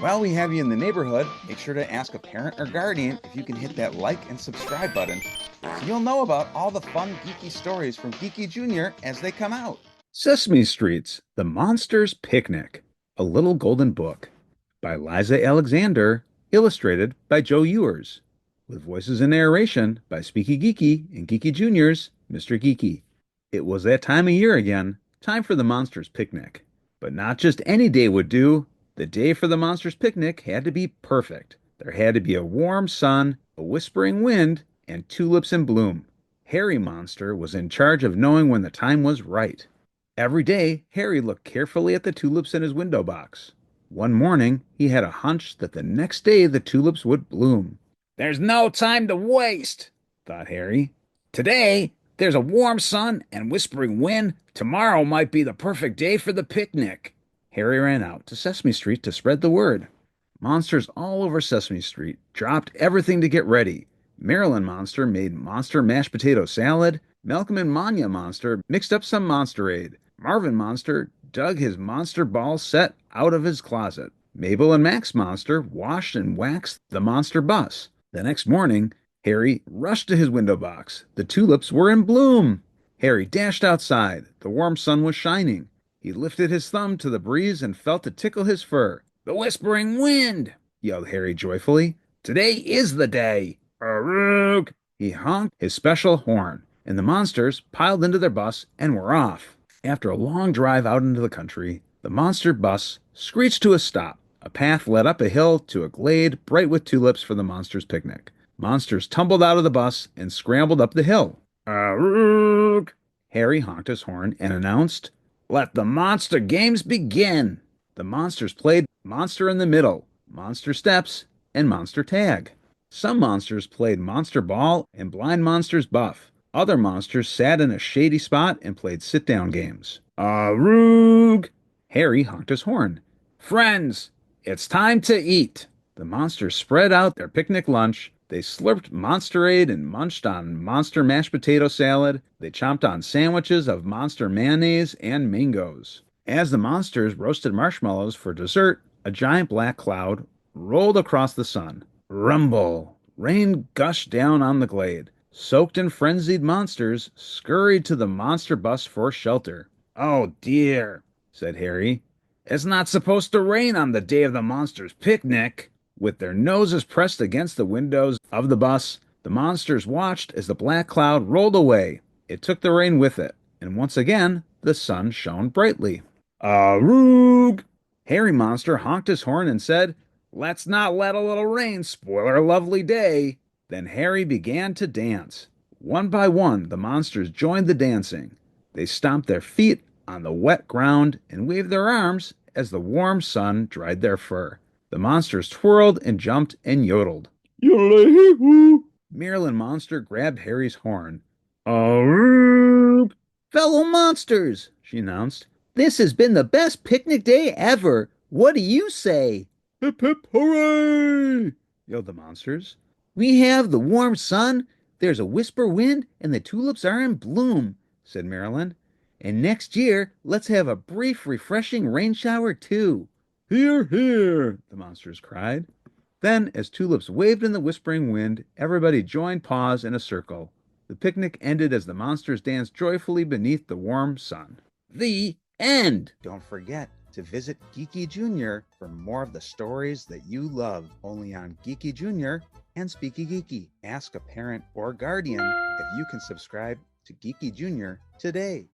While we have you in the neighborhood, make sure to ask a parent or guardian if you can hit that like and subscribe button so you'll know about all the fun geeky stories from GeekyJr. as they come out. Sesame Street's The Monsters' Picnic, A Little Golden Book by Liza Alexander, illustrated by Joe Ewers, with voices and narration by SpeekyGeeky and GeekyJr's Mr. Geeky. It was that time of year again, time for the Monsters' Picnic. But not just any day would do. The day for the Monsters' Picnic had to be perfect. There had to be a warm sun, a whispering wind, and tulips in bloom. Harry Monster was in charge of knowing when the time was right. Every day, Harry looked carefully at the tulips in his window box. One morning, he had a hunch that the next day the tulips would bloom. "There's no time to waste," thought Harry. "Today, there's a warm sun and whispering wind. Tomorrow might be the perfect day for the picnic." Harry ran out to Sesame Street to spread the word. Monsters all over Sesame Street dropped everything to get ready. MARILYN Monster made monster mashed potato salad. Malcolm and Manya Monster mixed up some Monsterade. Marvin Monster dug his monster ball set out of his closet. Mabel and Max Monster washed and waxed the monster bus. The next morning, Harry rushed to his window box. The tulips were in bloom. Harry dashed outside. The warm sun was shining. He lifted his thumb to the breeze and felt it tickle his fur. "The whispering wind!" yelled Harry joyfully. "Today is the day!" "Aroog!" He honked his special horn, and the monsters piled into their bus and were off. After a long drive out into the country, the monster bus screeched to a stop. A path led up a hill to a glade bright with tulips for the monsters' picnic. Monsters tumbled out of the bus and scrambled up the hill. "Aroog!" Harry honked his horn and announced, "Let the monster games begin!" The monsters played Monster in the Middle, Monster Steps, and Monster Tag. Some monsters played Monster Ball and Blind Monsters Buff. Other monsters sat in a shady spot and played sit-down games. "Aroog!" Harry honked his horn. "Friends, it's time to eat!" The monsters spread out their picnic lunch. They slurped Monsterade and munched on monster mashed potato salad. They chomped on sandwiches of monster mayonnaise and mangoes. As the monsters roasted marshmallows for dessert, a giant black cloud rolled across the sun. Rumble! Rain gushed down on the glade. Soaked and frenzied monsters scurried to the monster bus for shelter. "Oh dear," said Harry. "It's not supposed to rain on the day of the monsters' picnic." With their noses pressed against the windows of the bus, the monsters watched as the black cloud rolled away. It took the rain with it, and once again the sun shone brightly. "Aroog!" Harry Monster honked his horn and said, "Let's not let a little rain spoil our lovely day." Then Harry began to dance. One by one, the monsters joined the dancing. They stomped their feet on the wet ground and waved their arms as the warm sun dried their fur. The monsters twirled and jumped and yodeled. "Yodelay-hee-hoo!" MARILYN Monster grabbed Harry's horn. "Aroog!" "Fellow monsters," she announced, "this has been the best picnic day ever. What do you say?" "Hip hip hooray!" yelled the monsters. "We have the warm sun, there's a whisper wind, and the tulips are in bloom," said MARILYN. "And next year, let's have a brief, refreshing rain shower, too." "Hear, hear!" the monsters cried. Then, as tulips waved in the whispering wind, everybody joined paws in a circle. The picnic ended as the monsters danced joyfully beneath the warm sun. The end. Don't forget to visit GeekyJr. for more of the stories that you love, only on GeekyJr. and SpeekyGeeky. Ask a parent or guardian if you can subscribe to GeekyJr. today.